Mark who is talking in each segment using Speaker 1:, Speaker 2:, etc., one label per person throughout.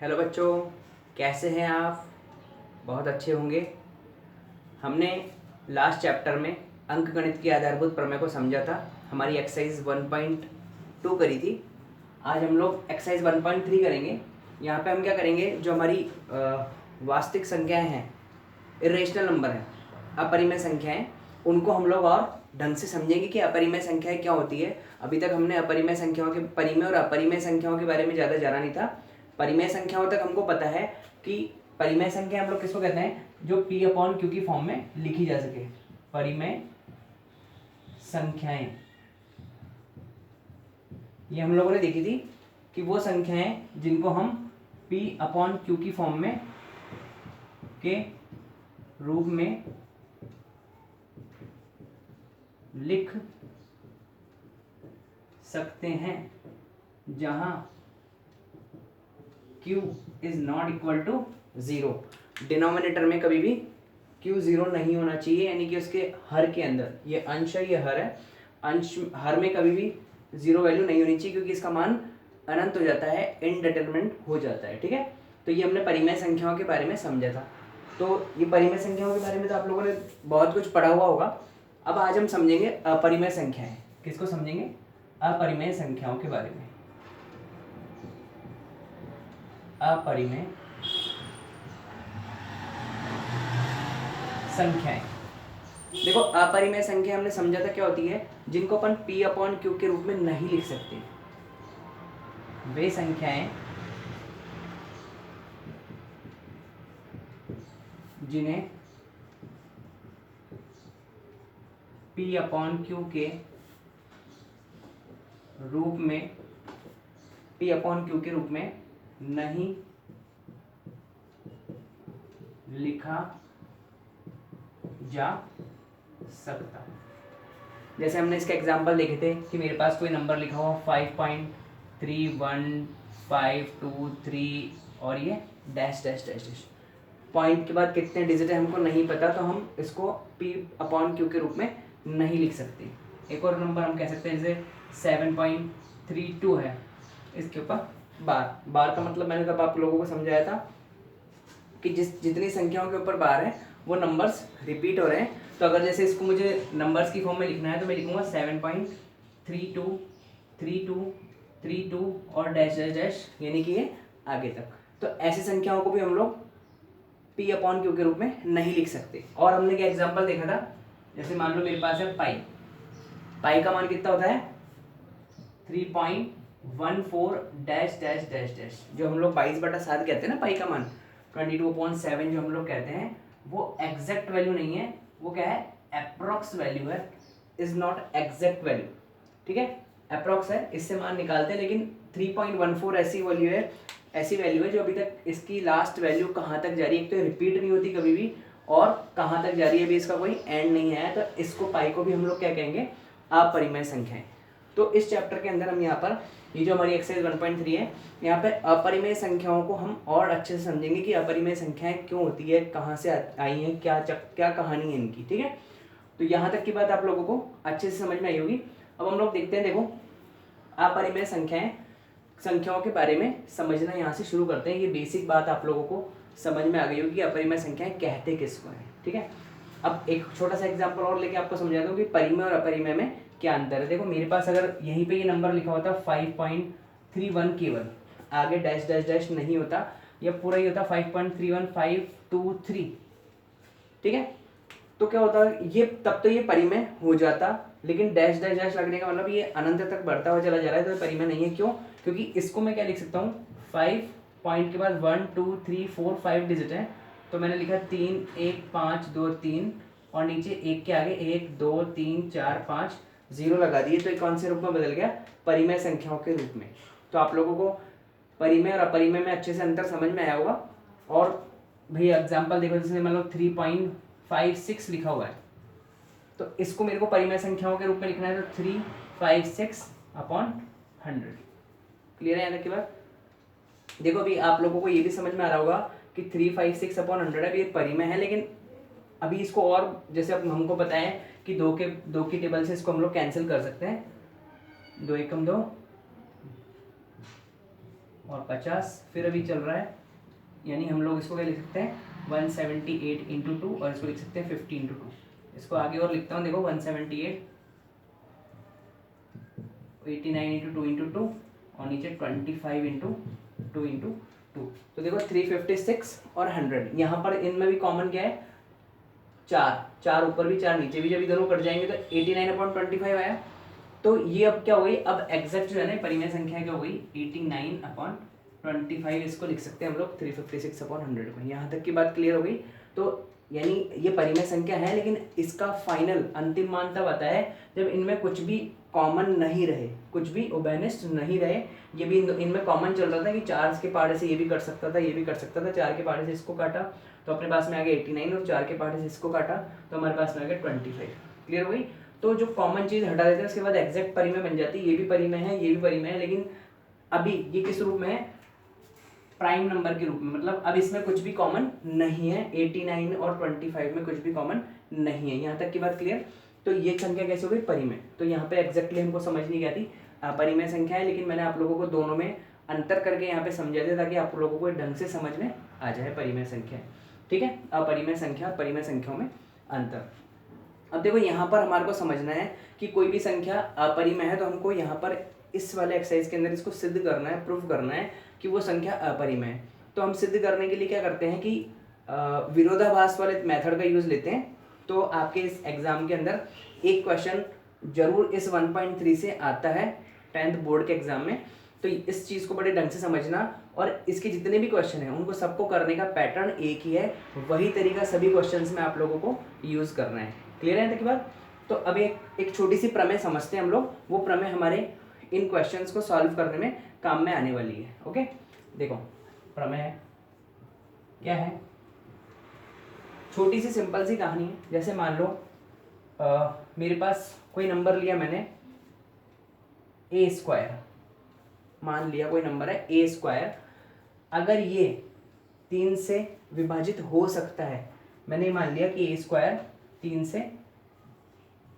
Speaker 1: Hello बच्चों, कैसे हैं आप? बहुत अच्छे होंगे। हमने लास्ट चैप्टर में अंकगणित की आधारभूत प्रमेय को समझा था। हमारी एक्सरसाइज 1.2 करी थी। आज हम लोग एक्सरसाइज 1.3 करेंगे। यहाँ पे हम क्या करेंगे, जो हमारी वास्तविक संख्याएं हैं, इरेशनल नंबर हैं, अपरिमेय संख्याएं, उनको हम लोग और ढंग से समझेंगे कि अपरिमेय संख्याएं क्या होती है। अभी तक हमने अपरिमेय संख्याओं के परिमेय और अपरिमेय संख्याओं के बारे में ज़्यादा जाना नहीं था। परिमेय संख्याओं तक हमको पता है कि परिमेय संख्या हम लोग किसको कहते हैं, जो P अपॉन Q की फॉर्म में लिखी जा सके। परिमेय संख्याएं ये हम लोगों ने देखी थी कि वो संख्याएं जिनको हम P अपॉन Q की फॉर्म में के रूप में लिख सकते हैं, जहां Q is not equal to 0। Denominator में कभी भी Q 0 नहीं होना चाहिए, यानी कि उसके हर के अंदर, ये अंश है, ये हर है, अंश हर में कभी भी 0 वैल्यू नहीं होनी चाहिए, क्योंकि इसका मान अनंत हो जाता है, इनडिटरमिनेट हो जाता है। ठीक है, तो ये हमने परिमेय संख्याओं के बारे में समझा था। तो ये परिमेय संख्याओं के बारे में तो आप लोगों ने बहुत कुछ पढ़ा हुआ होगा। अब आज हम समझेंगे अपरिमेय संख्याएं। किसको समझेंगे? अपरिमेय संख्याओं के बारे में। अपरिमेय संख्याएं, देखो अपरिमेय संख्या हमने समझा था क्या होती है, जिनको अपन P अपॉन Q के रूप में नहीं लिख सकते। वे संख्याएं जिन्हें P अपॉन Q के रूप में P अपॉन Q के रूप में नहीं लिखा जा सकता। जैसे हमने इसका एग्जांपल देखे थे कि मेरे पास कोई नंबर लिखा हुआ 5.31523 और ये dash dash dash dash, point के बाद कितने डिजिट है हमको नहीं पता, तो हम इसको P अपॉन Q के रूप में नहीं लिख सकते। एक और नंबर हम कह सकते हैं, जैसे 7.32 है, इसके ऊपर बार। बार का मतलब मैंने तब आप लोगों को समझाया था कि जितनी संख्याओं के ऊपर बार है वो नंबर्स रिपीट हो रहे हैं। तो अगर जैसे इसको मुझे नंबर्स की फॉर्म में लिखना है तो मैं लिखूंगा 7.323232 और डैश डैश डैश, यानी कि ये आगे तक। तो ऐसी संख्याओं को भी हम लोग P अपॉन Q के रूप में नहीं लिख सकते। और हमने क्या एग्जाम्पल देखा था, जैसे मान लो मेरे पास है पाई। पाई का मान कितना होता है 3.14 डैश डैश डैश डैश, जो हम लोग 22/7 कहते हैं ना, पाई का मान 22/7 जो हम लोग कहते हैं, वो एग्जैक्ट वैल्यू नहीं है, वो क्या है, अप्रोक्स वैल्यू है, इज नॉट एग्जैक्ट वैल्यू। ठीक है, अप्रोक्स है, इससे मान निकालते हैं, लेकिन 3.14 ऐसी वैल्यू है, ऐसी वैल्यू है जो अभी तक इसकी लास्ट वैल्यू कहाँ तक जा रही है, एक तो रिपीट नहीं होती कभी भी, और कहाँ तक जा रही है अभी इसका कोई एंड नहीं है। तो इसको पाई को भी हम लोग क्या कहेंगे, अपरिमेय संख्याएं। तो इस चैप्टर के अंदर हम यहाँ पर ये जो हमारी एक्सरसाइज 1.3 है, यहाँ पे अपरिमेय संख्याओं को हम और अच्छे से समझेंगे कि अपरिमेय संख्याएं क्यों होती है, कहाँ से आई हैं, क्या कहानी है इनकी। ठीक है, तो यहाँ तक की बात आप लोगों को अच्छे से समझ में आई होगी। अब हम लोग देखते हैं, देखो अपरिमेय संख्याओं के बारे में समझना यहाँ से शुरू करते हैं। ये बेसिक बात आप लोगों को समझ में आ गई होगी कि अपरिमेय संख्याएं कहते किसको हैं। ठीक है, अब एक छोटा सा एग्जाम्पल और लेके आपको समझा दूँ कि परिमेय और अपरिमेय में क्या अंतर है। देखो मेरे पास अगर यहीं पे ये नंबर लिखा होता 5.31 केवल, आगे डैश डैश डैश नहीं होता, या पूरा ही होता 5.31523। ठीक है, तो क्या होता है, ये तब तो ये परिमेय हो जाता, लेकिन डैश डैश डैश लगने का मतलब ये अनंत तक बढ़ता हुआ चला जा रहा है, तो ये परिमेय नहीं है। क्यों? क्योंकि इसको मैं क्या लिख सकता हूँ, 5 पॉइंट के बाद 1 2 3 4 5 डिजिट है, तो मैंने लिखा 3 1 5 2 3 और नीचे एक के आगे 1 2 3 4 5 0 लगा दिए, तो ये कौन से रूप में बदल गया, परिमेय संख्याओं के रूप में। तो आप लोगों को परिमेय और अपरिमेय में अच्छे से अंतर समझ में आया होगा। और भैया एग्जाम्पल देखो, जैसे मतलब 3.56 लिखा हुआ है, तो इसको मेरे को परिमेय संख्याओं के रूप में लिखना है, तो 356/100। क्लियर है यहाँ तक की बात? देखो अभी आप लोगों को ये भी समझ में आ रहा होगा कि 356/100 है, ये परिमेय है, लेकिन अभी इसको और जैसे अब हमको पता है कि दो की टेबल से इसको हम लोग कैंसिल कर सकते हैं, 2 एकम 2, और 50 फिर अभी चल रहा है, यानी हम लोग इसको क्या लिख सकते हैं 178 इंटू 2 और इसको लिख सकते हैं 50 इंटू 2। इसको आगे और लिखता हूँ, देखो 178 89 इंटू 2 इंटू 2 और नीचे 25 इंटू 2 इंटू 2। तो देखो 356 और 100, यहाँ पर इनमें भी कॉमन क्या है, चार ऊपर भी 4 नीचे भी, जब दोनों कट जाएंगे तो 89/25 आया। तो ये अब क्या हो गई, अब एग्जैक्ट जो है ना परिमेय संख्या क्या हो गई 89/25। इसको लिख सकते हैं हम लोग 356/100 को। यहाँ तक की बात क्लियर हो गई। तो यानी ये परिमेय संख्या है, लेकिन इसका फाइनल अंतिम मान तब आता है जब इनमें कुछ भी कॉमन नहीं रहे, कुछ भी उभयनिष्ठ नहीं रहे। ये भी इनमें कॉमन चल रहा था कि 4 के पहाड़े से ये भी कर सकता था, ये भी कर सकता था, 4 के पहाड़े से इसको काटा तो अपने पास में आ गया 89 और 4 के पहाड़े से इसको काटा तो हमारे पास में आ गया 25। क्लियर हो गई। तो जो कॉमन चीज हटा देते हैं उसके बाद एग्जैक्ट परिमेय बन जाती है। ये भी परिमेय है, ये भी परिमेय है, लेकिन अभी ये किस रूप में है, प्राइम नंबर के रूप में। मतलब अब इसमें कुछ भी कॉमन नहीं है, 89 और 25 में कुछ भी कॉमन नहीं है। यहाँ तक की बात क्लियर। तो ये संख्या कैसे हो गई परिमेय। तो यहाँ पे एग्जैक्टली हमको समझ नहीं आती परिमेय संख्या है, लेकिन मैंने आप लोगों को दोनों में अंतर करके यहाँ पे समझा दिया ताकि आप लोगों को ढंग से समझ में आ जाए परिमेय संख्या। ठीक है, अपरिमेय संख्या, परिमेय संख्याओं में अंतर। अब देखो यहाँ पर हमारे को समझना है कि कोई भी संख्या अपरिमेय है तो हमको यहाँ पर इस वाले एक्सरसाइज के अंदर इसको सिद्ध करना है, प्रूफ करना है कि वो संख्या अपरिमेय है। तो हम सिद्ध करने के लिए क्या करते हैं कि विरोधाभास वाले मेथड का यूज लेते हैं। तो आपके इस एग्जाम के अंदर एक क्वेश्चन जरूर इस 1.3 से आता है 10th बोर्ड के एग्जाम में। तो इस चीज को बड़े ढंग से समझना, और इसके जितने भी क्वेश्चन हैं उनको सबको करने का पैटर्न एक ही है, वही तरीका सभी क्वेश्चंस में आप लोगों को यूज करना है। क्लियर है तक की बात। तो अब एक छोटी सी प्रमेय समझते हैं हम लोग, वो प्रमेय हमारे इन क्वेश्चंस को सॉल्व करने में काम में आने वाली है। ओके, देखो प्रमेय क्या है, छोटी सी सिंपल सी कहानी है। जैसे मान लो मेरे पास कोई नंबर लिया मैंने a², मान लिया कोई नंबर है a²। अगर ये 3 से विभाजित हो सकता है, मैंने मान लिया कि a² 3 से,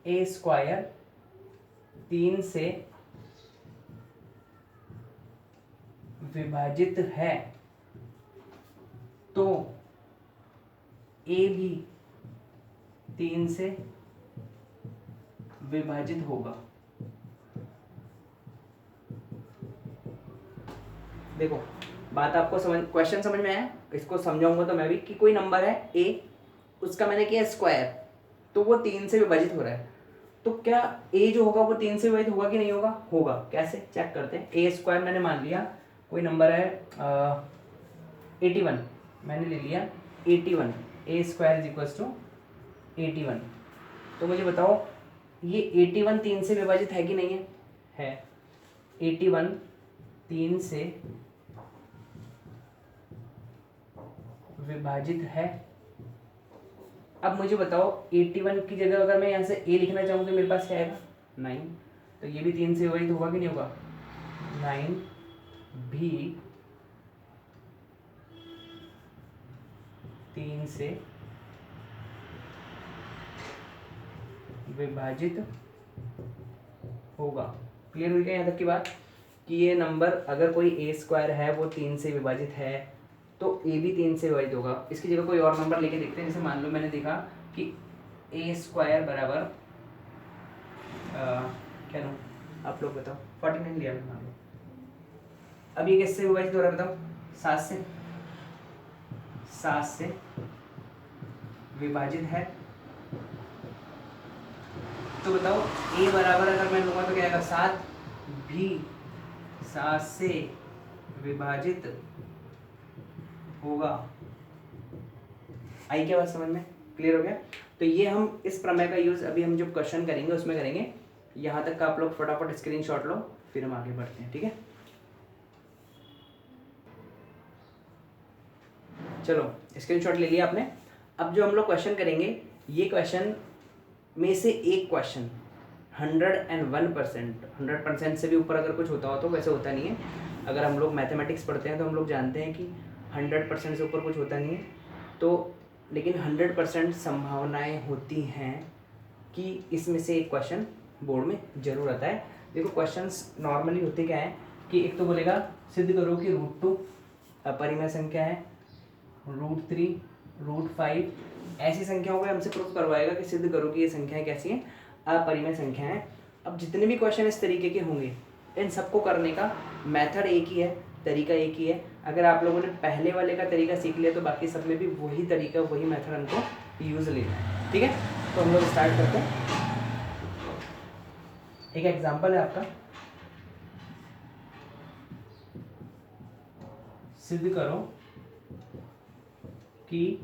Speaker 1: a² 3 से विभाजित है, तो a भी 3 से विभाजित होगा। देखो बात आपको क्वेश्चन समझ में आया, इसको समझाऊंगा तो मैं भी कि कोई नंबर है a, उसका मैंने किया स्क्वायर, तो वो 3 से विभाजित हो रहा है। तो क्या a जो होगा वो 3 से विभाजित होगा कि नहीं होगा, होगा। कैसे चेक करते हैं। a² मैंने मान लिया कोई नंबर है 81, मैंने ले लिया 81, a² = 81। तो मुझे बताओ ये 81 3 से विभाजित है कि नहीं है, है। 81 3 से विभाजित है। अब मुझे बताओ 81 की जगह अगर मैं यहाँ से a लिखना चाहूँ तो मेरे पास क्या आएगा 9। तो ये भी 3 से विभाजित होगा कि नहीं होगा, 9 भी 3 से विभाजित होगा। क्लियर हुई क्या यहाँ तक की बात कि ये नंबर अगर कोई a² है वो 3 से विभाजित है तो a भी 3 से विभाजित होगा। इसकी जगह कोई और नंबर लेके देखते हैं। जैसे मान लो मैंने देखा कि a² बराबर क्या लूँ, आप लोग बताओ, 49 लिया मान लो। अब ये किससे विभाजित हो रहा है बताओ, 7 से विभाजित है। तो बताओ a बराबर अगर मैं लूँगा तो क्या आएगा, 7 भी 7 से विभाजित होगा। आई क्या बात समझ में, क्लियर हो गया। तो ये हम इस प्रमेय का यूज अभी हम जो क्वेश्चन करेंगे उसमें करेंगे। यहाँ तक का आप लोग फटाफट स्क्रीनशॉट लो, फिर हम आगे बढ़ते हैं। ठीक है, चलो स्क्रीनशॉट ले लिया आपने। अब जो हम लोग क्वेश्चन करेंगे, ये क्वेश्चन में से एक क्वेश्चन 101% से भी ऊपर अगर कुछ होता हो तो वैसे होता नहीं है। अगर हम लोग मैथमेटिक्स पढ़ते हैं तो हम लोग जानते हैं कि 100% से ऊपर कुछ होता नहीं है। तो लेकिन 100% संभावनाएं होती हैं कि इसमें से एक क्वेश्चन बोर्ड में जरूर आता है। देखो क्वेश्चंस नॉर्मली होते क्या है कि एक तो बोलेगा सिद्ध करो कि √2 अपरिमेय संख्या है, √3, √5 ऐसी संख्याओं को हमसे प्रूफ करवाएगा कि सिद्ध करो कि ये संख्याएं कैसी हैं, अपरिमेय संख्या है। अब जितने भी क्वेश्चन इस तरीके के होंगे इन सबको करने का मेथड एक ही है, तरीका एक ही है। अगर आप लोगों ने पहले वाले का तरीका सीख लिया तो बाकी सब में भी वही तरीका वही मेथड हमको यूज़ लेना है, ठीक है। तो हम लोग स्टार्ट करते हैं। एक एग्जांपल है आपका, सिद्ध करो कि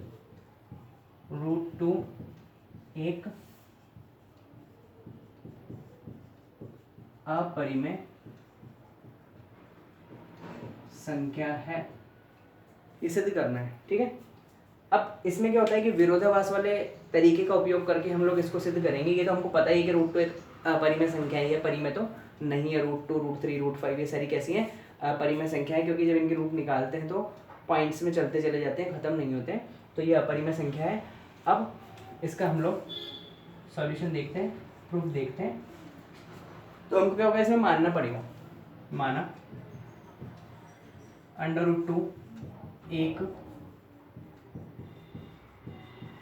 Speaker 1: √2 एक अपरिमेय संख्या है, ये सिद्ध करना है, ठीक है। अब इसमें क्या होता है कि विरोधाभास वाले तरीके का उपयोग करके हम लोग इसको सिद्ध करेंगे। ये तो हमको पता ही है कि √2 एक अपरिमेय संख्या है, ये परिमेय तो नहीं है। √2, √3, √5 ये सारी कैसी हैं, अपरिमेय संख्या है, क्योंकि जब इनके रूट निकालते हैं तो पॉइंट्स में चलते चले जाते हैं, ख़त्म नहीं होते हैं, तो ये अपरिमेय संख्या है। अब इसका हम लोग सॉल्यूशन देखते हैं, प्रूफ देखते हैं। तो हमको क्या होगा, इसमें मानना पड़ेगा, माना √2 एक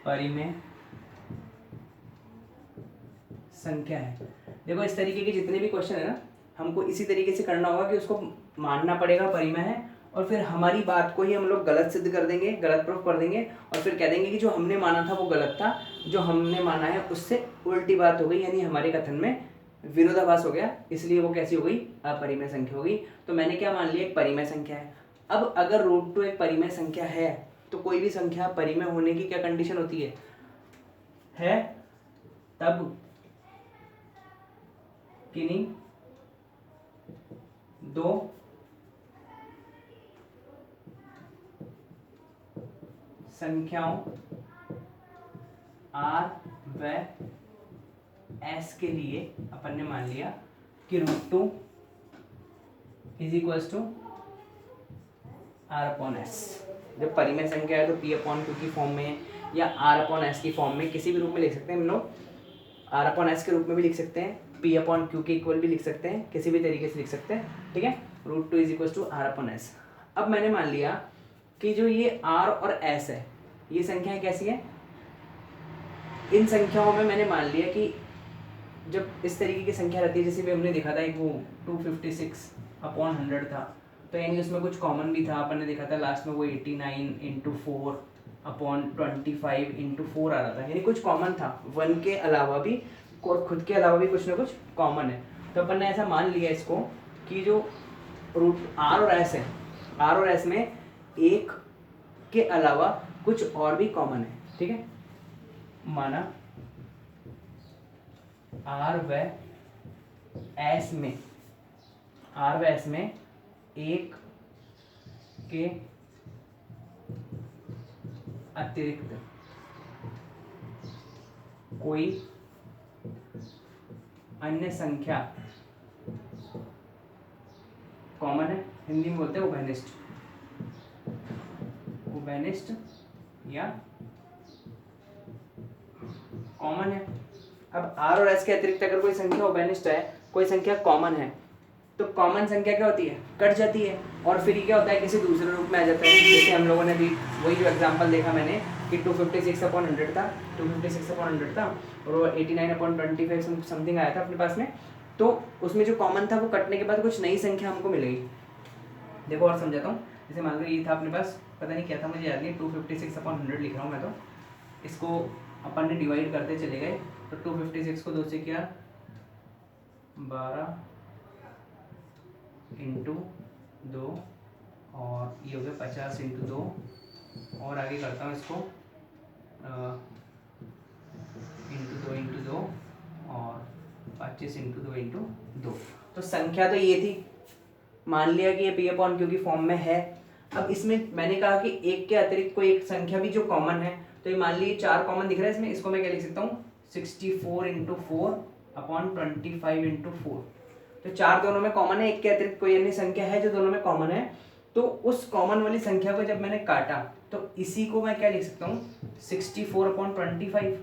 Speaker 1: परिमेय संख्या है। देखो इस तरीके के जितने भी क्वेश्चन है ना, हमको इसी तरीके से करना होगा कि उसको मानना पड़ेगा परिमेय है, और फिर हमारी बात को ही हम लोग गलत सिद्ध कर देंगे, गलत प्रूफ कर देंगे, और फिर कह देंगे कि जो हमने माना था वो गलत था, जो हमने माना है उससे उल्टी बात हो गई, यानी हमारे कथन में विरोधाभास हो गया, इसलिए वो कैसी हो गई, अपरिमेय संख्या हो गई। तो मैंने क्या मान लिया, एक परिमेय संख्या है। अब अगर √2 एक परिमेय संख्या है तो कोई भी संख्या परिमेय होने की क्या कंडीशन होती है तब किन्हीं दो संख्याओं R व S के लिए अपन ने मान लिया कि √2 = R/S। जब परिमेय संख्या है तो P/Q की फॉर्म में या R/S की फॉर्म में किसी भी रूप में लिख सकते हैं हम लोग, R/S के रूप में भी लिख सकते हैं, P/Q के इक्वल भी लिख सकते हैं, किसी भी तरीके से लिख सकते हैं, ठीक है। √2 = R/S। अब मैंने मान लिया कि जो ये R और S है, ये संख्याएं कैसी है, इन संख्याओं में मैंने मान लिया कि जब इस तरीके की संख्या रहती है, जैसे भी हमने देखा था एक वो 256/100 था, तो यानी उसमें कुछ कॉमन भी था, अपन ने देखा था लास्ट में वो 89 × 4/25 × 4 आ रहा था, यानी कुछ कॉमन था, 1 के अलावा भी और खुद के अलावा भी कुछ ना कुछ कॉमन है। तो अपन ने ऐसा मान लिया इसको कि जो R और S है, R और S में एक के अलावा कुछ और भी कॉमन है, ठीक है। माना R व S में एक के अतिरिक्त कोई अन्य संख्या कॉमन है, हिंदी में बोलते हैं उभयनिष्ठ या कॉमन है। अब R और S के अतिरिक्त अगर कोई संख्या उभयनिष्ठ है, कोई संख्या कॉमन है, तो कॉमन संख्या क्या होती है, कट जाती है, और फिर ये क्या होता है, किसी दूसरे रूप में आ जाता है। जैसे हम लोगों ने भी वही जो एग्जांपल देखा मैंने कि 256/100 था, 256/100 था, और वो 89/25 समथिंग आया था अपने पास में, तो उसमें जो कॉमन था वो कटने के बाद कुछ नई संख्या हमको मिलेगी। देखो और समझाता हूँ, जैसे मान लो ये था अपने पास, पता नहीं क्या था मुझे याद नहीं, 256/100 लिख रहा हूँ मैं, तो इसको अपन ने डिवाइड करते चले गए, तो 256 को 2 से किया 12 × 2, और ये हो गया 50 × 2, और आगे करता हूँ इसको × 2 और 25 × 2 × 2। तो संख्या तो ये थी, मान लिया कि ये P/Q की फॉर्म में है। अब इसमें मैंने कहा कि एक के अतिरिक्त कोई एक संख्या भी जो कॉमन है, तो ये मान लीजिए 4 कॉमन दिख रहा है इसमें, इसको मैं क्या लिख सकता हूँ, 64 × 4/25 × 4। तो 4 दोनों में कॉमन है, एक के अतिरिक्त कोई अन्य संख्या है जो दोनों में कॉमन है, तो उस कॉमन वाली संख्या को जब मैंने काटा तो इसी को मैं क्या लिख सकता हूँ, 64/25।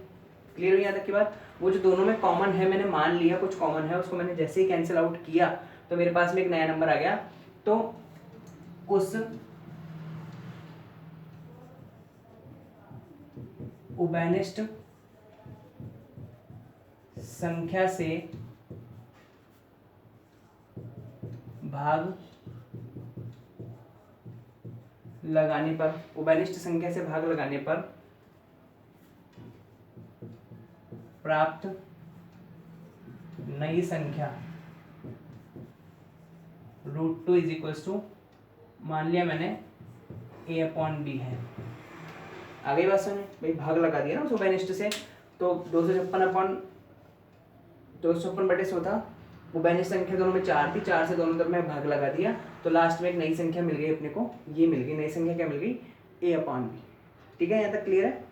Speaker 1: क्लियर हुई यहाँ तक की बात। वो जो दोनों में कॉमन है मैंने मान लिया कुछ कॉमन है, उसको मैंने जैसे ही कैंसिल आउट किया तो मेरे पास में एक नया नंबर आ गया। तो उस उबेनिस्ट संख्या से भाग लगाने पर, उबेनिस्ट संख्या से भाग लगाने पर प्राप्त नई संख्या √2 इज इक्वल्स टू, मान लिया मैंने a/b है। आ गई बात समझ भाई, भाग लगा दिया ना उस उबेनिस्ट से, तो 256/100 उबेनिस्ट संख्या दोनों में 4 थी, 4 से दोनों तरफ में भाग लगा दिया, तो लास्ट में एक नई संख्या मिल गई अपने को, ये मिल गई नई संख्या, क्या मिल गई a/b। ठीक है, यहाँ तक क्लियर है।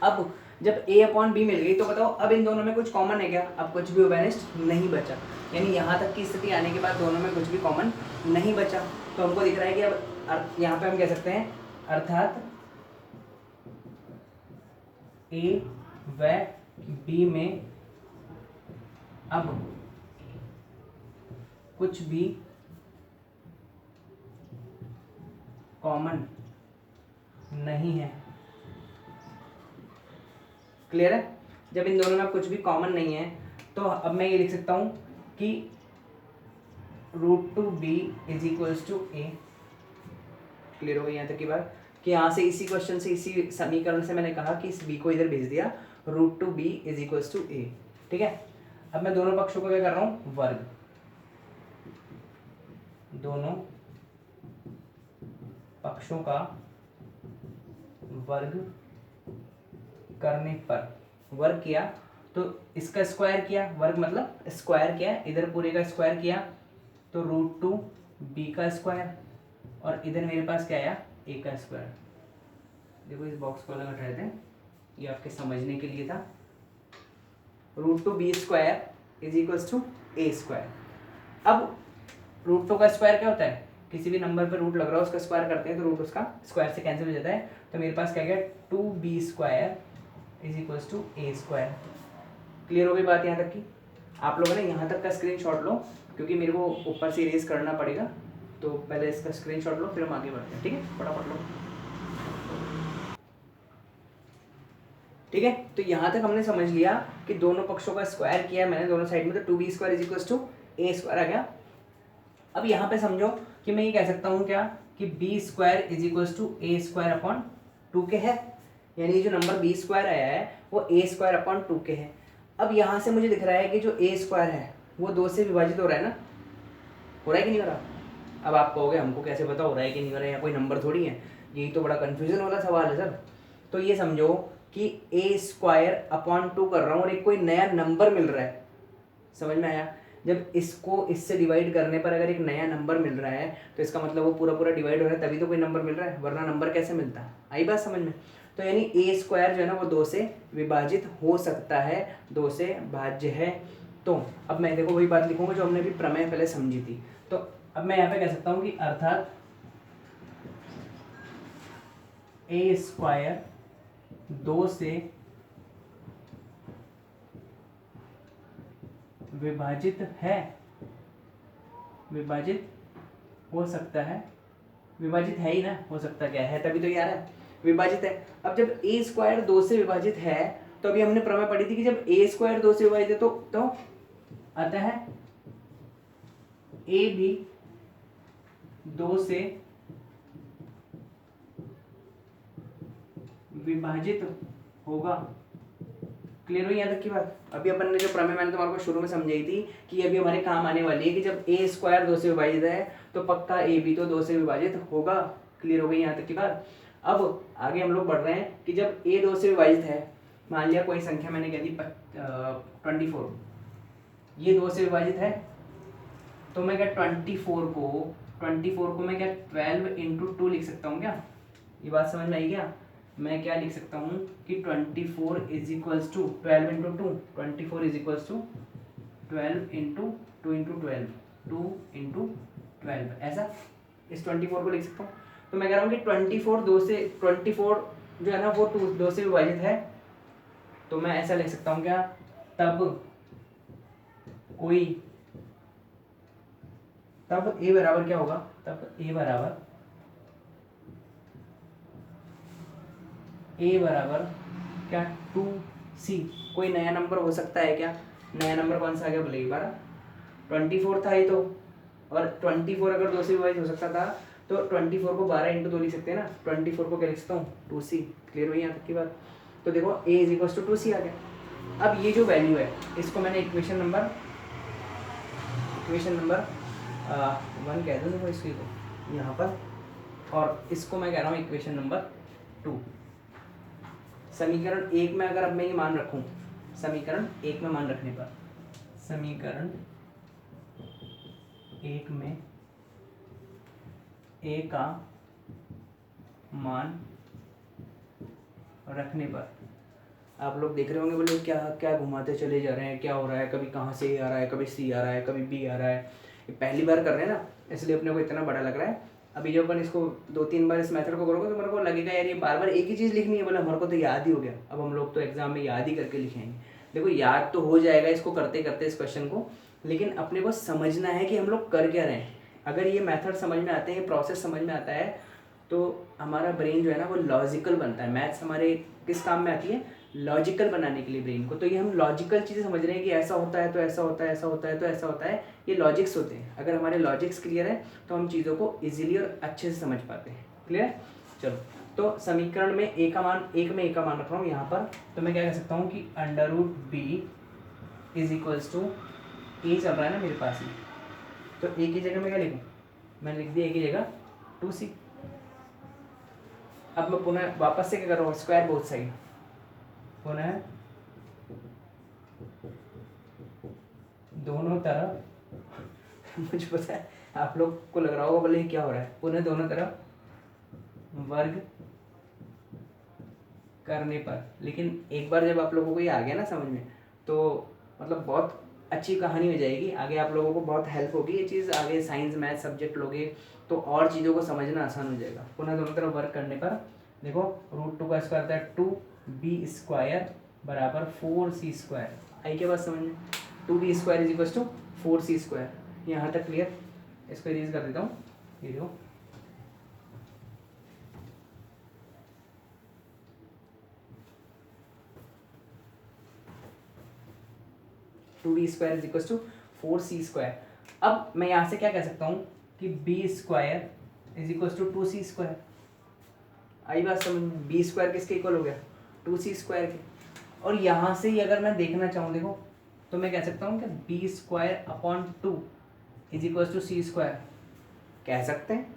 Speaker 1: अब जब a/b मिल गई तो बताओ अब इन दोनों में कुछ कॉमन है क्या? अब कुछ भी उबेनिस्ट नहीं बचा, यानी यहाँ तक की स्थिति आने के बाद दोनों में कुछ भी कॉमन नहीं बचा। तो हमको दिख रहा है कि अब यहाँ पे हम कह सकते हैं अर्थात a व b में अब कुछ भी कॉमन नहीं है। क्लियर है? जब इन दोनों में कुछ भी कॉमन नहीं है तो अब मैं ये लिख सकता हूं कि √2b is equals to a। Clear हो गई यहाँ तक की बात, कि यहाँ से इसी क्वेश्चन से, इसी समीकरण से मैंने कहा कि इस b को इधर भेज दिया, √2b is equals to a। ठीक है, अब मैं दोनों पक्षों को क्या कर रहा हूँ, वर्ग, दोनों पक्षों का वर्ग करने पर, वर्ग किया तो इसका स्क्वायर किया, वर्ग मतलब स्क्वायर किया, इधर पूरे का स्क्वायर किया तो √2b का स्क्वायर, और इधर मेरे पास क्या आया, a का स्क्वायर। देखो इस बॉक्स को अलग हटा देते हैं, ये आपके समझने के लिए था। √2b square is equals to a square. अब √2 का स्क्वायर क्या होता है, किसी भी नंबर पर रूट लग रहा है उसका स्क्वायर करते हैं तो रूट उसका स्क्वायर से कैंसिल हो जाता है, तो मेरे पास क्या गया 2b square is equals to a square. Clear हो गई बात यहाँ तक की? आप लोगों ने यहाँ तक का स्क्रीनशॉट लो, क्योंकि मेरे को ऊपर से इरेज करना पड़ेगा, तो पहले इसका स्क्रीनशॉट लो फिर हम आगे बढ़ते हैं। ठीक है, फटाफट लो। ठीक है, तो यहाँ तक हमने समझ लिया कि दोनों पक्षों का स्क्वायर किया मैंने दोनों साइड में, तो 2b square is equals to a square आ गया। अब यहाँ पे समझो कि मैं ये कह सकता हूँ क्या, कि b square is equals to a square upon 2 के है, यानी जो नंबर b स्क्वायर आया है वो a स्क्वायर अपॉन 2 के है। अब यहाँ से मुझे दिख रहा है कि जो a स्क्वायर है वो 2 से विभाजित हो रहा है ना, हो रहा है कि नहीं हो रहा? अब आप कहोगे हमको कैसे पता हो रहा है कि नहीं हो रहा है, या कोई नंबर थोड़ी है, यही तो बड़ा कन्फ्यूजन वाला सवाल है सर। तो ये समझो कि a स्क्वायर अपॉन 2 कर रहा हूँ और एक कोई नया नंबर मिल रहा है, समझ में आया? जब इसको इससे डिवाइड करने पर अगर एक नया नंबर मिल रहा है तो इसका मतलब वो पूरा पूरा डिवाइड हो रहा है, तभी तो कोई नंबर मिल रहा है, वरना नंबर कैसे मिलता है? आई बात समझ में? तो यानी a स्क्वायर जो है ना वो 2 से विभाजित हो सकता है, 2 से भाज्य है। तो अब मैं देखो वही बात लिखूंगा जो हमने अभी प्रमेय पहले समझी थी। तो अब मैं यहाँ पे कह सकता हूँ कि अर्थात a स्क्वायर 2 से विभाजित है, विभाजित हो सकता है, विभाजित है ही ना, हो सकता क्या है, तभी तो यार है विभाजित है। अब जब a स्क्वायर 2 से विभाजित है तो अभी हमने प्रमेय पढ़ी थी कि जब a स्क्वायर 2 से विभाजित है तो अतः a भी 2 से विभाजित होगा। क्लियर हुई यहाँ तक की बात? अभी अपन ने जो प्रमेय मैंने तुम्हारे को शुरू में समझाई थी कि अभी हमारे काम आने वाली है कि जब a स्क्वायर 2 से विभाजित है तो पक्का a भी तो 2 से विभाजित होगा। क्लियर हो गई यहाँ तक की बात? अब आगे हम लोग बढ़ रहे हैं कि जब a 2 से विभाजित है, मान लिया कोई संख्या मैंने कह दी 24, ये 2 से विभाजित है, तो मैं क्या 24 को मैं क्या 12 इंटू 2 लिख सकता हूँ क्या? ये बात समझ में आई क्या? मैं क्या लिख सकता हूँ कि 24 is equals to 12 into 2, 24 is equals to 12 into 2 into 12, 2 into 12, ऐसा इस 24 को लिख सकता हूँ। तो मैं कह रहा हूँ कि 24 जो है ना वो 2 से विभाजित है, तो मैं ऐसा लिख सकता हूँ क्या, तब कोई तब ए बराबर क्या होगा, तब ए बराबर क्या, 2c। कोई नया नंबर हो सकता है क्या, नया नंबर कौन सा आ गया बोले, 24 था ये तो, और 24 अगर 2 से विभाजित हो सकता था तो 24 को 12 इंटू 2 लिख सकते हैं ना, 24 को क्या लिख सकता हूँ, 2c। क्लियर हुई यहाँ तक की बात। तो देखो a is equal to 2c आ गया। अब ये जो वैल्यू है इसको मैंने इक्वेशन नंबर 1 कह दूँ देखो इसको यहाँ पर, और इसको मैं कह रहा हूँ इक्वेशन नंबर 2। समीकरण 1 में अगर अब मैं ये मान रखूँ, समीकरण 1 में मान रखने पर, समीकरण 1 में a का मान रखने पर आप लोग देख रहे होंगे बोले क्या क्या घुमाते चले जा रहे हैं, क्या हो रहा है, कभी कहाँ से आ रहा है, कभी सी आ रहा है, कभी बी आ रहा है। ये पहली बार कर रहे हैं ना, इसलिए अपने को इतना बड़ा लग रहा है। अभी जब अपन इसको 2-3 बार इस मेथड को करोगे तो मेरे को लगेगा यार ये बार बार एक ही चीज़ लिखनी है, बोले हमारे को तो याद ही हो गया। अब हम लोग तो एग्जाम में याद ही करके लिखेंगे। देखो याद तो हो जाएगा इसको करते करते इस क्वेश्चन को, लेकिन अपने को समझना है कि हम लोग कर क्या रहे हैं। अगर ये मेथड समझ में आते हैं, ये प्रोसेस समझ में आता है, तो हमारा ब्रेन जो है ना वो लॉजिकल बनता है। मैथ्स हमारे किस काम में आती है, लॉजिकल बनाने के लिए ब्रेन को। तो ये हम लॉजिकल चीज़ें समझ रहे हैं कि ऐसा होता है तो ऐसा होता है, ऐसा होता है तो ऐसा होता है, ये लॉजिक्स होते हैं। अगर हमारे लॉजिक्स क्लियर है तो हम चीज़ों को इजीली और अच्छे से समझ पाते हैं। क्लियर। चलो, तो समीकरण में एक में ए का मान रख रहा हूँ यहाँ पर, तो मैं क्या कह सकता हूँ कि √b इज इक्वल्स टू ए चल रहा है ना मेरे पास ही, तो ए की जगह मैं क्या लिखूँ, मैंने लिख दिया ए की जगह 2c। अब मैं पुनः वापस से क्या कर रहा हूँ, स्क्वायर बोथ साइड, पुनः दोनों तरफ मुझे पता है आप लोग को लग रहा होगा बोले क्या हो रहा है, पुनः दोनों तरफ वर्ग करने पर। लेकिन एक बार जब आप लोगों को ये आ गया ना समझ में, तो मतलब बहुत अच्छी कहानी हो जाएगी, आगे आप लोगों को बहुत हेल्प होगी ये चीज़। आगे साइंस मैथ सब्जेक्ट लोगे तो और चीज़ों को समझना आसान हो जाएगा। पुनः दोनों तरफ वर्क करने पर देखो √2 का स्क्वायर आता है 2b² बराबर 4c²। आई के बाद समझ में, 2b² is equal to 4c²। यहाँ तक क्लियर। इसको इरेज कर देता हूँ, ये देखो 2b² is equal to 4c²। अब मैं यहाँ से क्या कह सकता हूँ कि b² is equal to 2c²। आई बात समझ में, b² किसके इक्वल हो गया, 2c² के। और यहाँ से ही अगर मैं देखना चाहूँ देखो, तो मैं कह सकता हूँ कि b²/2 is equal to c², कह सकते हैं।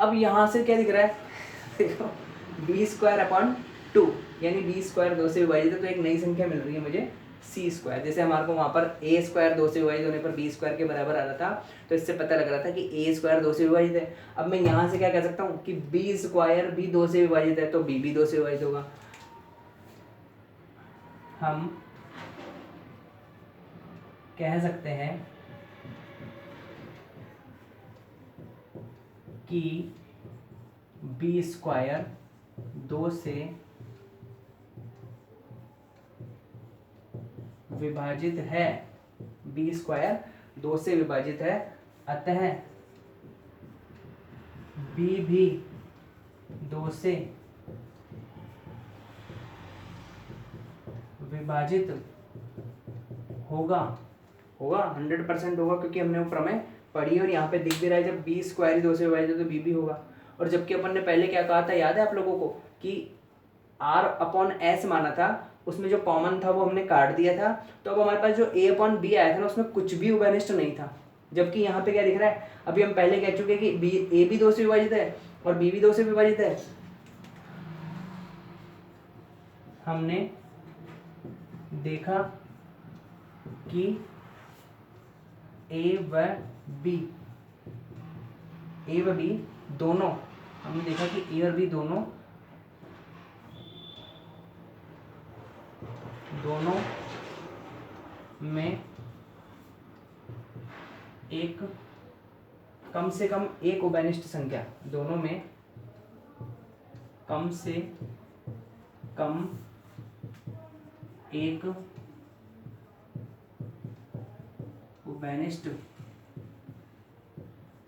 Speaker 1: अब यहाँ से क्या दिख रहा है देखो b²/2 यानी b² 2 से विभाजित है, तो एक नई संख्या मिल रही है मुझे c²। जैसे हमारे को वहाँ पर a² 2 से विभाजित होने पर b² के बराबर आ रहा था, तो इससे पता लग रहा था कि a² 2 से विभाजित है। अब मैं यहाँ से क्या कह सकता हूँ कि b² भी 2 से विभाजित है, तो b भी 2 से विभाजित होगा। हम कह सकते हैं कि b² 2 से विभाजित है, b² 2 से विभाजित है, अतः b भी 2 से विभाजित होगा। 100% होगा, क्योंकि हमने वो प्रमेय पढ़ी और यहाँ पे दिख भी रहा है जब b² 2 से विभाजित है तो b भी होगा। और जबकि अपन ने पहले क्या कहा था, याद है आप लोगों को, कि r/s माना था, उसमें जो कॉमन था वो हमने काट दिया था। तो अब हमारे पास जो a/b आया था ना, उसमें कुछ भी उभयनिष्ठ नहीं था। जबकि यहाँ पे क्या दिख रहा है, अभी हम पहले कह चुके कि a भी 2 से विभाजित है और b भी 2 से विभाजित है। हमने देखा कि a व b दोनों, हमने देखा कि a और b दोनों में एक कम से कम एक उभयनिष्ठ संख्या, दोनों में कम से कम एक उभयनिष्ठ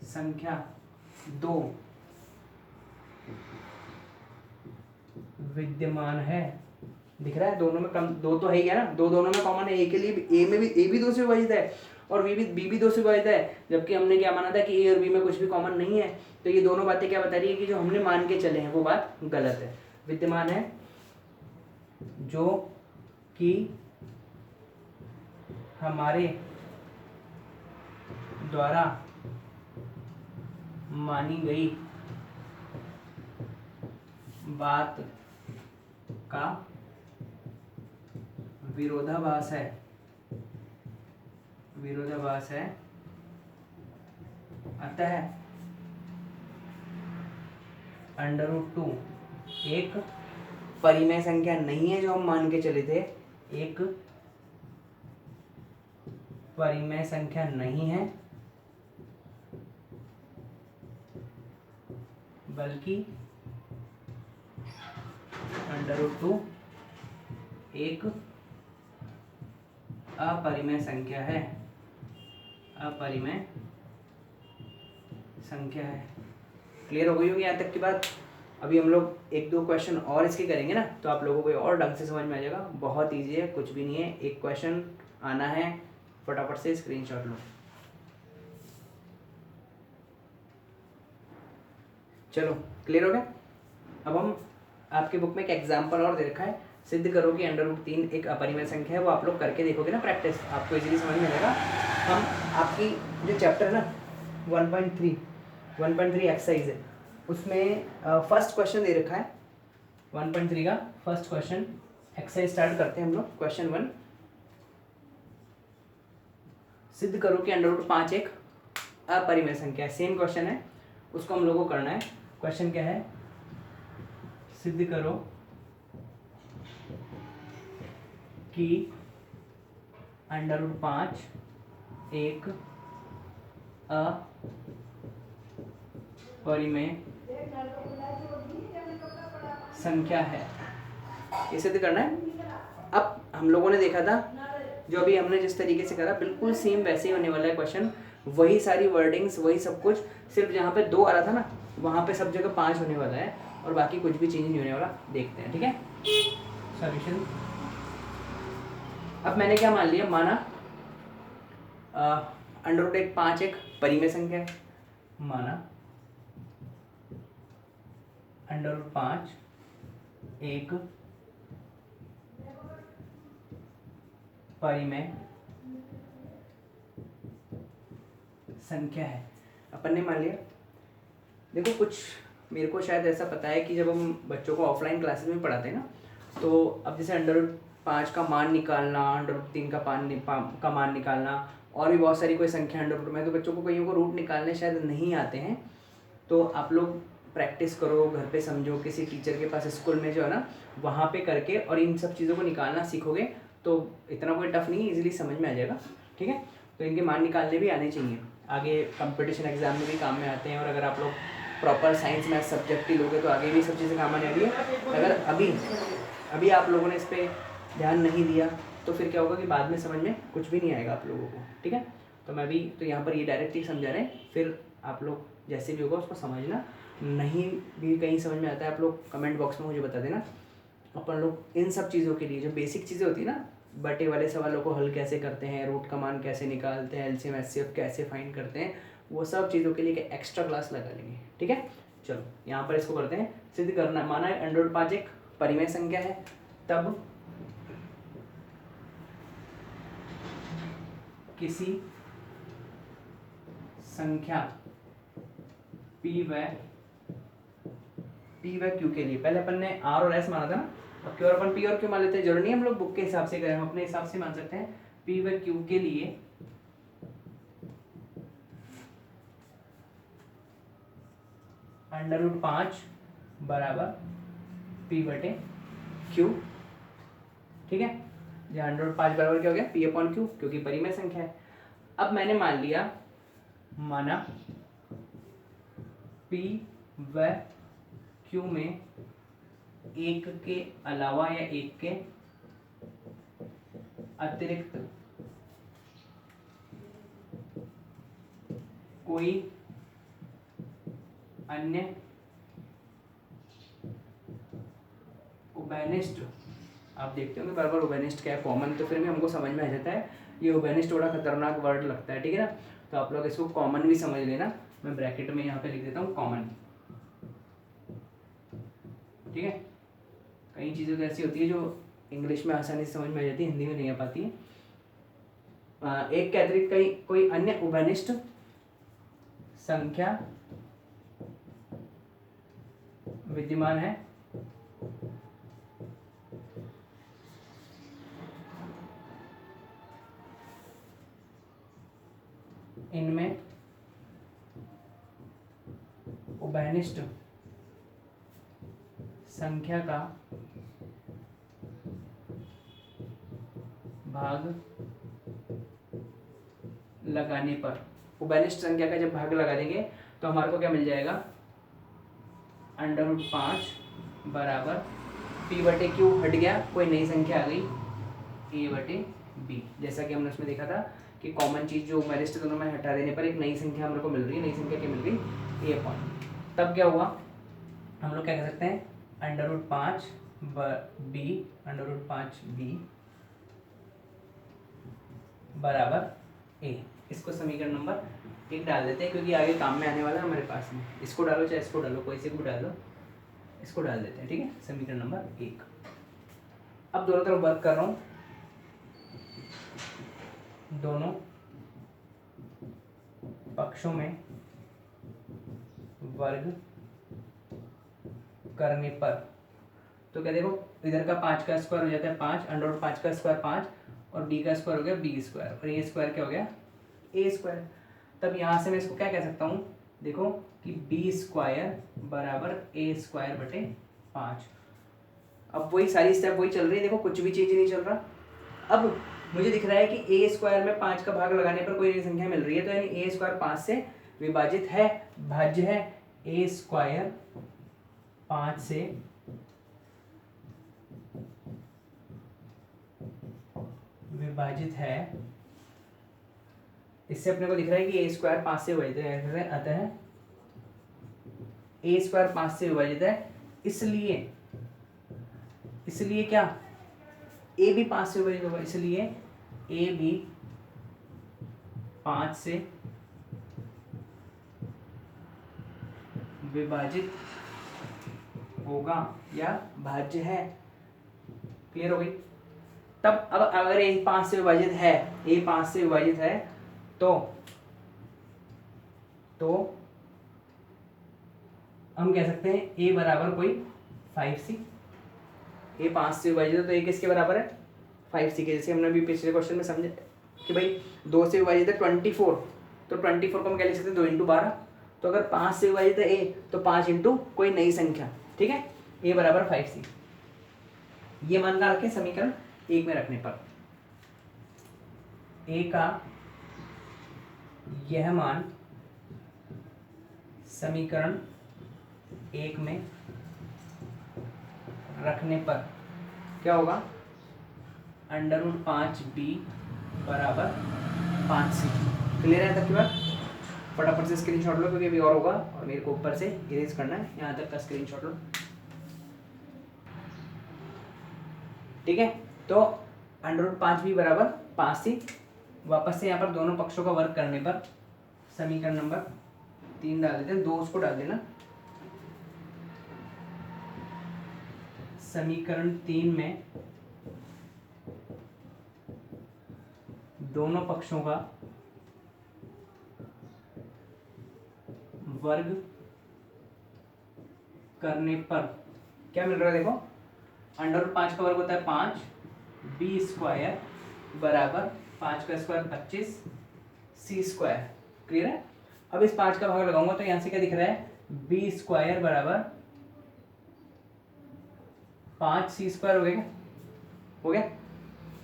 Speaker 1: संख्या दो विद्यमान है, दिख रहा है दोनों में कम, दो तो है ही है ना, दो दोनों में कॉमन है, ए के लिए ए में भी, ए भी 2 से विभाजित है और बी भी 2 से विभाजित है, जबकि हमने क्या माना था कि ए और बी में कुछ भी कॉमन नहीं है। तो ये दोनों बातें क्या बता रही है कि जो हमने मान के चले हैं वो बात गलत है। विद्यमान है जो कि हमारे द्वारा मानी गई बात का विरोधाभास है, विरोधाभास है, अतः √2 एक परिमेय संख्या नहीं है जो हम मान के चले थे, एक परिमेय संख्या नहीं है, बल्कि √2 एक अपरिमेय संख्या है, अपरिमेय संख्या है। क्लियर हो गई होगी यहाँ तक की बात। अभी हम लोग एक दो क्वेश्चन और इसके करेंगे ना, तो आप लोगों को और ढंग से समझ में आ जाएगा। बहुत ईजी है, कुछ भी नहीं है, एक क्वेश्चन आना है, फटाफट से स्क्रीनशॉट लो। चलो क्लियर हो गया। अब हम आपके बुक में एक एग्जाम्पल और दे रखा है, सिद्ध करो कि √3 एक अपरिमेय संख्या है। वो आप लोग करके देखोगे ना प्रैक्टिस, आपको इजीली समझ में आएगा। हम आपकी जो चैप्टर है ना 1.3 एक्सरसाइज है, उसमें फर्स्ट क्वेश्चन दे रखा है 1.3 का फर्स्ट क्वेश्चन। एक्सरसाइज स्टार्ट करते हैं हम लोग। क्वेश्चन 1, सिद्ध करो कि √5 एक अपरिमेय संख्या है। सेम क्वेश्चन है, उसको हम लोगों को करना है। क्वेश्चन क्या है? सिद्ध करो कि √5 एक अपरिमेय संख्या है। ये सिद्ध करना है। अब हम लोगों ने देखा था, जो अभी हमने जिस तरीके से करा बिल्कुल सेम वैसे ही होने वाला है क्वेश्चन। वही सारी वर्डिंग्स, वही सब कुछ, सिर्फ जहाँ पे 2 आ रहा था ना, वहाँ पे सब जगह 5 होने वाला है और बाकी कुछ भी चेंज नहीं होने वाला। देखते हैं, ठीक है। सॉल्यूशन। अब मैंने क्या मान लिया, माना √5 एक परिमेय संख्या है, माना √5 एक परिमेय संख्या है। अपन ने मान लिया। देखो, कुछ मेरे को शायद ऐसा पता है कि जब हम बच्चों को ऑफलाइन क्लासेस में पढ़ाते हैं ना, तो अब जैसे √5 का मान निकालना, √3 का मान निकालना, और भी बहुत सारी कोई संख्या √2 में, तो बच्चों को कईयों को रूट निकालने शायद नहीं आते हैं। तो आप लोग प्रैक्टिस करो, घर पे समझो, किसी टीचर के पास स्कूल में जो है ना, वहाँ पे करके और इन सब चीज़ों को निकालना सीखोगे तो इतना कोई टफ नहीं, इजीली समझ में आ जाएगा, ठीक है। तो इनके मान निकालने भी आने चाहिए, आगे कंपटीशन एग्जाम में भी काम में आते हैं। और अगर आप लोग प्रॉपर साइंस मैथ सब्जेक्ट ही लोगे तो आगे भी सब चीज़ें काम आने वाली है। अगर अभी आप लोगों ने इस पर ध्यान नहीं दिया तो फिर क्या होगा कि बाद में समझ में कुछ भी नहीं आएगा आप लोगों को, ठीक है। तो मैं भी तो यहाँ पर ये डायरेक्ट ही समझा रहे हैं, फिर आप लोग जैसे भी होगा उसको समझना। नहीं भी कहीं समझ में आता है, आप लोग कमेंट बॉक्स में मुझे बता देना। अपन लोग इन सब चीज़ों के लिए जो बेसिक चीज़ें होती है ना, बटे वाले सवालों को हल कैसे करते हैं, रूट का मान कैसे निकालते हैं, एलसीएम एचसीएफ कैसे फाइंड करते हैं, वो सब चीज़ों के लिए एक एक्स्ट्रा क्लास लगा लेंगे, ठीक है। चलो यहाँ पर इसको करते हैं। सिद्ध करना, माना √5 एक परिमेय संख्या है, तब किसी संख्या P व Q के लिए, पहले अपन ने R और S माना था ना, अब क्यों अपन P और Q मान लेते हैं, जरूरी नहीं हम लोग बुक के हिसाब से करें, हम अपने हिसाब से मान सकते हैं। P व Q के लिए √5 बराबर P/Q, ठीक है। जहाँ √5 बराबर क्या हो गया, P/Q, क्योंकि परिमेय संख्या है। अब मैंने मान लिया, माना P व Q में एक के अलावा या एक के अतिरिक्त कोई अन्य उबेनिस्ट, आप देखते हो कि बार बार उबेनिस्ट क्या है कॉमन, तो फिर भी हमको समझ में आ जाता है ये उबेनिस्ट थोड़ा खतरनाक वर्ड लगता है, ठीक है ना। तो आप लोग इसको कॉमन भी समझ लेना, मैं ब्रैकेट में यहाँ पे लिख देता हूँ कॉमन, ठीक है। कई चीज़ें तो ऐसी होती है जो इंग्लिश में आसानी से समझ में आ जाती है, हिंदी में नहीं आ पाती है। एक के अतिरिक्त कई कोई अन्य उभयनिष्ठ संख्या विद्यमान है इनमें उभयनिष्ठ संख्या का भाग लगाने पर, उभयनिष्ठ संख्या का जब भाग लगा देंगे तो हमारे को क्या मिल जाएगा, √5 बराबर p/q हट गया, कोई नई संख्या आ गई a/b। जैसा कि हमने उसमें देखा था कि कॉमन चीज़ जो उभयनिष्ठ दोनों में हटा देने पर एक नई संख्या हमारे को मिल रही है, नई संख्या क्या मिल गई a पॉइंट। तब क्या हुआ, हम लोग क्या कर सकते हैं, √5b बराबर a, इसको समीकरण नंबर 1 डाल देते हैं क्योंकि आगे काम में आने वाला है हमारे पास में। इसको डालो चाहे इसको डालो, कोई से भी डाल दो, इसको डाल देते हैं, ठीक है, समीकरण नंबर 1। अब दोनों तरफ वर्क कर रहा हूँ, दोनों पक्षों में वर्ग करने पर, तो क्या देखो इधर का 5 का स्क्वायर हो जाता है 5, √5 का स्क्वायर 5, और b का स्क्वायर हो गया b स्क्वायर, और ये स्क्वायर क्या हो गया a स्क्वायर। तब यहाँ से मैं इसको क्या कह सकता हूँ, देखो कि b स्क्वायर बराबर a स्क्वायर बटे 5। अब वही सारी स्टेप वही चल रही है, देखो कुछ भी चेंज नहीं चल रहा। अब मुझे दिख रहा है कि a स्क्वायर में 5 का भाग लगाने पर कोई नई संख्या मिल रही है, तो यानी a स्क्वायर 5 से विभाजित है, भाज्य है, a स्क्वायर 5 से विभाजित है। इससे अपने को दिख रहा है कि a स्क्वायर 5 से विभाजित है, अतः a स्क्वायर 5 से विभाजित है, इसलिए क्या a भी 5 से विभाजित होगा, इसलिए a भी 5 से विभाजित होगा या भाज्य है। क्लियर हो गई। तब अब अगर a 5 से विभाजित है, a 5 से विभाजित है तो हम कह सकते हैं a बराबर कोई 5c। a 5 से विभाजित है तो a किसके बराबर है 5c के, जैसे हमने अभी पिछले क्वेश्चन में समझे कि भाई 2 से विभाजित है 24, तो 24 को हम क्या लिख सकते हैं 2 × 12। तो अगर 5 से विभाजित है a तो 5 × कोई नई संख्या, ठीक है, a बराबर 5c। ये मान का रखें समीकरण 1 में रखने पर a का यह मान समीकरण 1 में रखने पर क्या होगा, √5b बराबर 5c। क्लियर है तक की बात। फटाफट से स्क्रीनशॉट लो क्योंकि अभी और होगा और मेरे को ऊपर से इरेज करना है, यहाँ तक का स्क्रीनशॉट लो, ठीक है। तो √5b बराबर 5c। वापस से यहाँ पर दोनों पक्षों का वर्क करने पर समीकरण नंबर 3 डाल देते हैं, 2 उसको डाल देना। समीकरण 3 में दोनों पक्षों का वर्ग करने पर क्या मिल रहा है, देखो √5 का वर्ग होता है 5, b स्क्वायर बराबर 5 का स्क्वायर 25, c स्क्वायर। क्लियर है। अब इस 5 का भाग लगाऊंगा तो यहां से क्या दिख रहा है, b स्क्वायर बराबर 5c स्क्वायर हो गया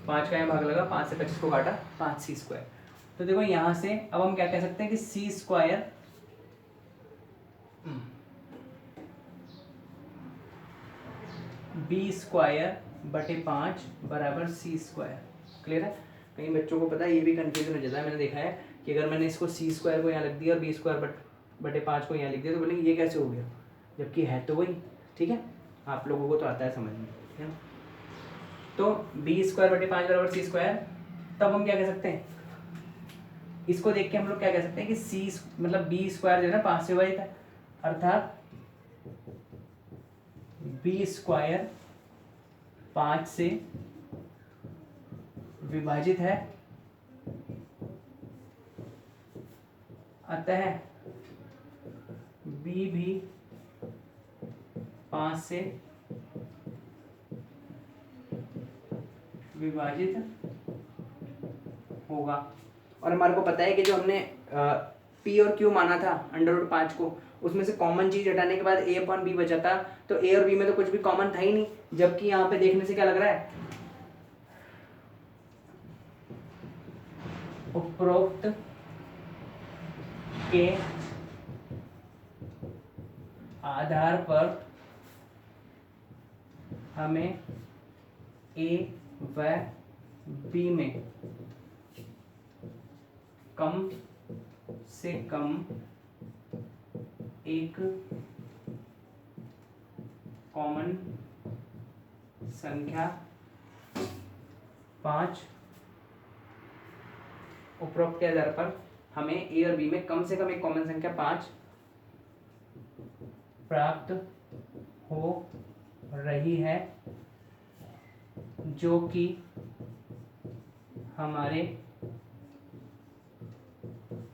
Speaker 1: 5 का यहाँ भाग लगा, 5 से 25 को काटा, 5c स्क्वायर। तो देखो यहां से अब हम क्या कह सकते हैं कि c स्क्वायर b स्क्वायर बटे 5 बराबर c स्क्वायर। क्लियर है। कई बच्चों को पता है, ये भी कंफ्यूजन हो जाता है, मैंने देखा है कि अगर मैंने इसको c स्क्वायर को यहाँ रख दिया और b स्क्वायर बटे 5 को यहाँ लिख दिया तो बोलेंगे ये कैसे हो गया, जबकि है तो वही। ठीक है, आप लोगों को तो आता है समझ में, है ना। तो बी स्क्वायर बटे 5 बराबर सी स्क्वायर, तब हम क्या कह सकते हैं, इसको देख के हम लोग क्या कह सकते हैं कि सी मतलब बी स्क्वायर जो है ना 5 से विभाजित है, अर्थात बी स्क्वायर 5 से विभाजित है, अतः बी भी 5 से विभाजित होगा। और हमारे को पता है कि जो हमने पी और क्यू माना था √5 को, उसमें से कॉमन चीज हटाने के बाद ए अपॉन बी बचा था, तो ए और बी में तो कुछ भी कॉमन था ही नहीं, जबकि यहाँ पे देखने से क्या लग रहा है, उपरोक्त के आधार पर हमें ए व बी में कम से कम एक कॉमन संख्या 5, उपरोक्त के आधार पर हमें ए और बी में कम से कम एक कॉमन संख्या 5 प्राप्त हो रही है, जो कि हमारे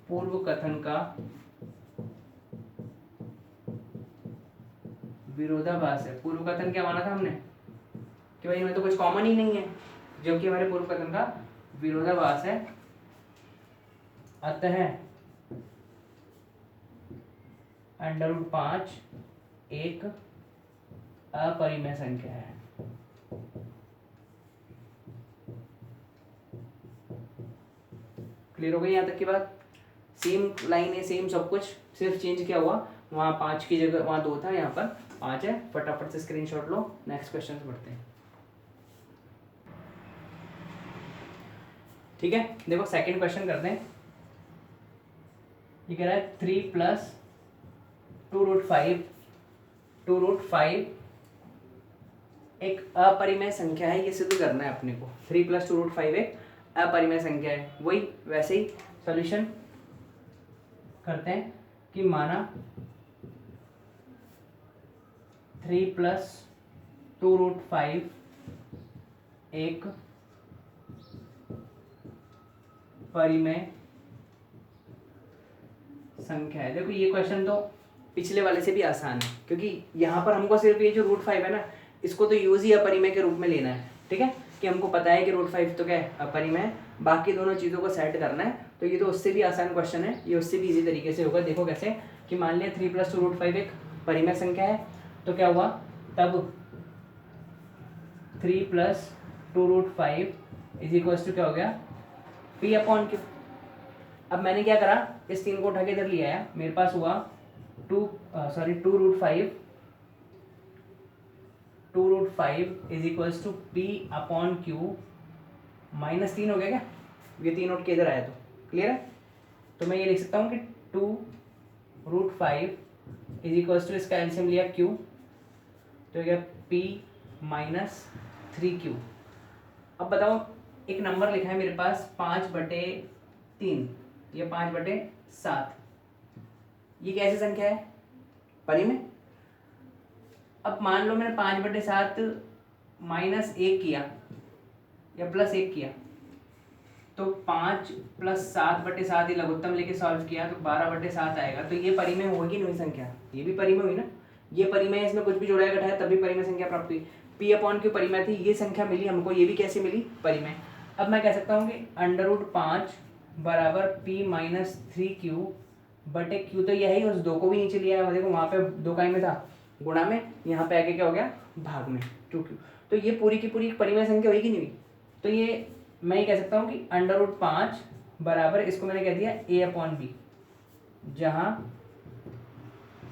Speaker 1: पूर्व कथन का विरोधाभास है। पूर्व कथन क्या माना था हमने कि भाई इनमें तो कुछ कॉमन ही नहीं है, जबकि हमारे पूर्व कथन का विरोधाभास है, अतः √5 एक अपरिमेय संख्या है। क्लियर हो गई यहाँ तक की बात? सेम लाइन है, सेम सब कुछ, सिर्फ चेंज क्या हुआ, वहाँ 5 की जगह वहाँ 2 था, यहाँ पर 5 है। फटाफट से स्क्रीनशॉट लो, नेक्स्ट क्वेश्चन बढ़ते हैं। ठीक है, देखो सेकंड क्वेश्चन करते हैं। ये कह रहा है 3 + 2√5 एक अपरिमेय संख्या है, ये सिद्ध करना है अपने को। 3 + 2√5 एक अपरिमेय संख्या है। वही वैसे ही सॉल्यूशन करते हैं कि माना 3 + 2√5 एक परिमेय संख्या है। देखो ये क्वेश्चन तो पिछले वाले से भी आसान है, क्योंकि यहाँ पर हमको सिर्फ ये जो √5 है ना, इसको तो यूज ही अपरिमेय के रूप में लेना है। ठीक है, कि हमको पता है कि √5 तो क्या है, अपरिमेय है, बाकी दोनों चीज़ों को सेट करना है। तो ये तो उससे भी आसान क्वेश्चन है, ये उससे भी इजी तरीके से होगा। देखो कैसे, कि मान लिया 3 + 2√5 एक परिमेय संख्या है, तो क्या हुआ तब 3 + 2√5 = क्या हो गया, P/Q। अब मैंने क्या करा, इस 3 को उठा के इधर लिया है, मेरे पास हुआ 2√5 P/Q -3 हो गया क्या, ये 3 उठ के इधर आया तो क्लियर है। तो मैं ये लिख सकता हूँ कि 2√5 इसका एलसीएम लिया Q, तो क्या P -3Q। अब बताओ, एक नंबर लिखा है मेरे पास 5/3 या 5/7, ये कैसी संख्या है, परिमेय। अब मान लो मैंने 5/7 -1 किया या +1 किया, तो 5 + 7/7 ही लघुत्तम लेके सॉल्व किया, तो 12/7 आएगा। तो ये परिमेय होगी नहीं संख्या, ये भी परिमेय हुई ना, ये परिमेय, इसमें कुछ भी जोड़ाया घटाया तभी परिमेय संख्या प्राप्त हुई। P/Q परिमेय थी, ये संख्या मिली हमको, ये भी कैसे मिली, परिमेय। अब मैं कह सकता हूँ कि √5 = P - 3Q बटे Q, तो यही उस 2 को भी नीचे लिया है। देखो वहाँ पे 2 काय में था, गुणा में, यहाँ पे आके क्या हो गया, भाग में 2Q। तो ये पूरी की पूरी परिमेय संख्या होगी नहीं हुई। तो ये मैं ये कह सकता हूँ कि √5 बराबर, इसको मैंने कह दिया A/B, जहाँ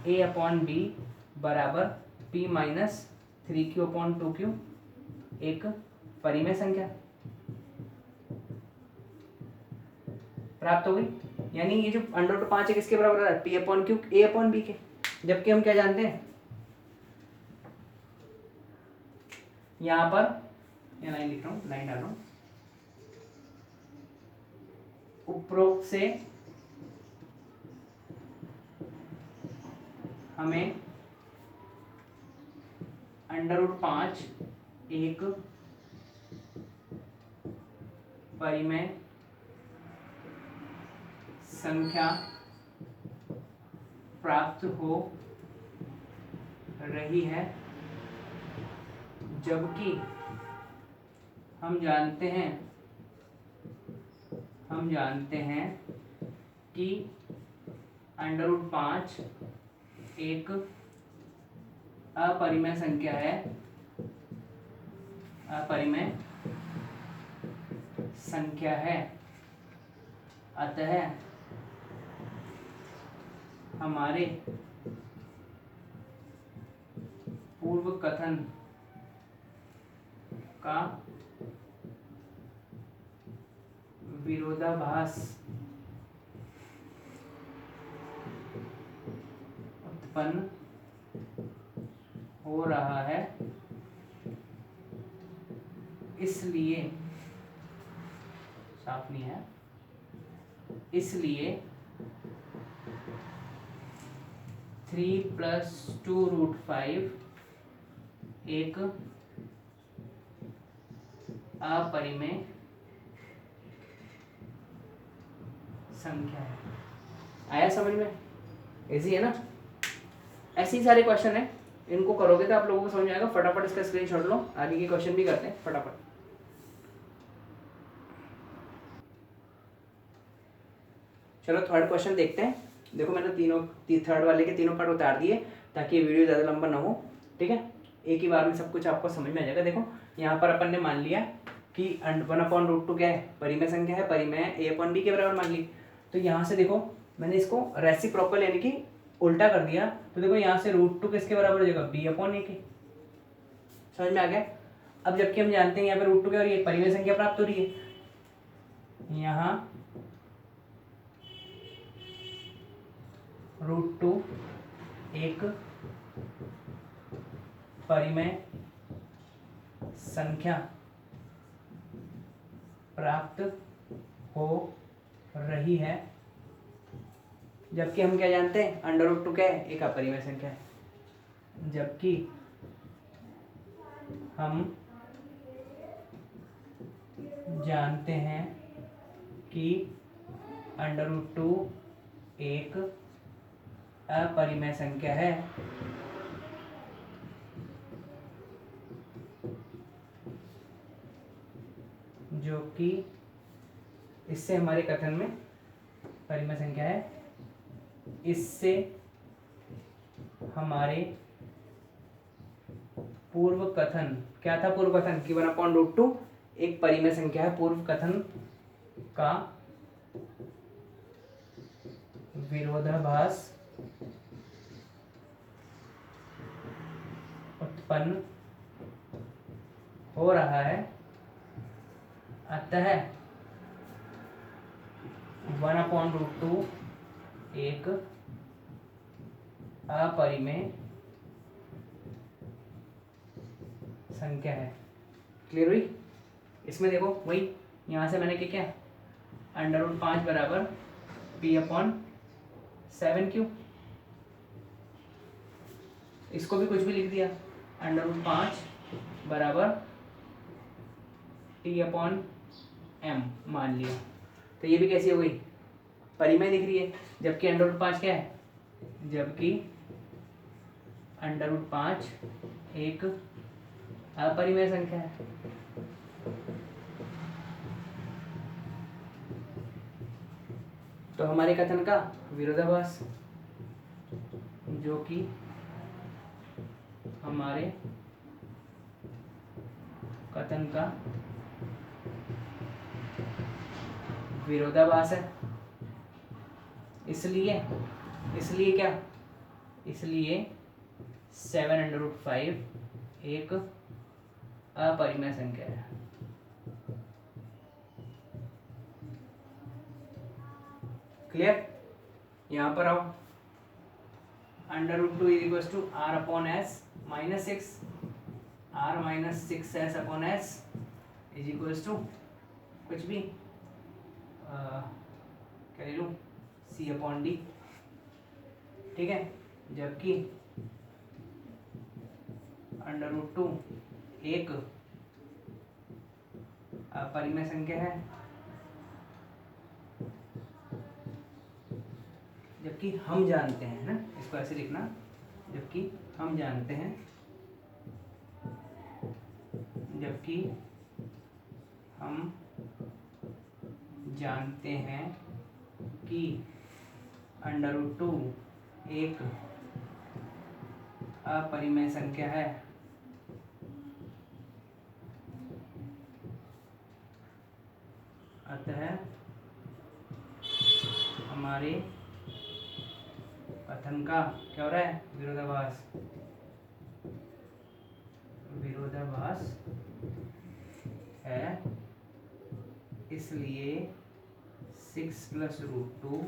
Speaker 1: A/B बराबर P - 3Q/2Q एक परिमेय संख्या प्राप्त हो गई। यानी ये जो अंडर रूट 5 है किसके बराबर है, पी अपॉन क्यू, ए अपॉन बी के। जबकि हम क्या जानते हैं, यहाँ पर ये लाइन लिख रहा हूँ, लाइन डाल रहा हूँ, उपरोक्त से हमें अंडर रूट 5 एक परिमेय संख्या प्राप्त हो रही है, जबकि हम जानते हैं कि अंडर रूट 5 एक अपरिमेय संख्या है, अपरिमेय संख्या है। अतः हमारे पूर्व कथन का विरोधाभास उत्पन्न हो रहा है, इसलिए साफ नहीं है, इसलिए 3 + 2√5 एक अपरिमेय संख्या है। आया समझ में? इजी है ना? ऐसे ही सारे क्वेश्चन है, इनको करोगे तो आप लोगों को समझ में आएगा। फटाफट इसका स्क्रीनशॉट लो, आगे के क्वेश्चन भी करते हैं फटाफट। चलो थर्ड क्वेश्चन देखते हैं। देखो मैंने थर्ड वाले के तीनों पार्ट उतार दिए ताकि वीडियो ज़्यादा लंबा ना हो, ठीक है, एक ही बार में सब कुछ आपको समझ में आ जाएगा। देखो यहाँ पर अपन ने मान लिया कि 1/√2 क्या है, परिमेय संख्या है, परिमेय ए अपॉन बी के बराबर मान ली। तो यहाँ से देखो मैंने इसको रेसिप्रोकल यानी कि उल्टा कर दिया, तो देखो यहाँ से √2 किसके बराबर हो जाएगा, बी अपॉन ए के। समझ में आ गया? अब जबकि हम जानते हैं यहाँ पे √2 क्या हो रही है, परिमेय संख्या प्राप्त हो रही है, यहाँ √2 एक परिमेय संख्या प्राप्त हो रही है, जबकि हम क्या जानते हैं, अंडर रूट 2 क्या है, एक अपरिमेय संख्या है। जबकि हम जानते हैं कि अंडर रूट 2 एक अपरिमेय संख्या है, जो कि इससे हमारे कथन में परिमेय संख्या है, इससे हमारे पूर्व कथन, क्या था पूर्व कथन, कि 1/√2 एक परिमेय संख्या है, पूर्व कथन का विरोधाभास उत्पन्न हो रहा है। अतः 1/√2 एक अपरिमेय संख्या है। क्लियर हुई? इसमें देखो वही यहाँ से मैंने क्या किया, √5 बराबर p/7q, इसको भी कुछ भी लिख दिया, √5 बराबर p/m मान लिया। तो ये भी कैसी हो गई, परिमेय दिख रही है, जबकि √5 क्या है, जबकि √5 एक अपरिमेय संख्या है। तो हमारे कथन का विरोधाभास, जो कि हमारे कथन का विरोधाभास है, इसलिए क्या, इसलिए 7/5 एक अपरिमेय संख्या है। क्लियर? यहाँ पर आओ, under root 2 is equal to R upon S minus 6, R minus 6s upon S is equal to कुछ भी क्या ले लूँ, सी अपॉन डी, ठीक है। जबकि अंडर रूट 2 एक अपरिमेय संख्या है, जबकि हम जानते हैं ना, इसको ऐसे लिखना, जबकि हम जानते हैं, जबकि हम जानते हैं कि अंडर रूट 2 एक अपरिमेय संख्या है, अतः हमारे कथन का क्या हो रहा है, विरोधाभास, विरोधाभास है, इसलिए 6 + √2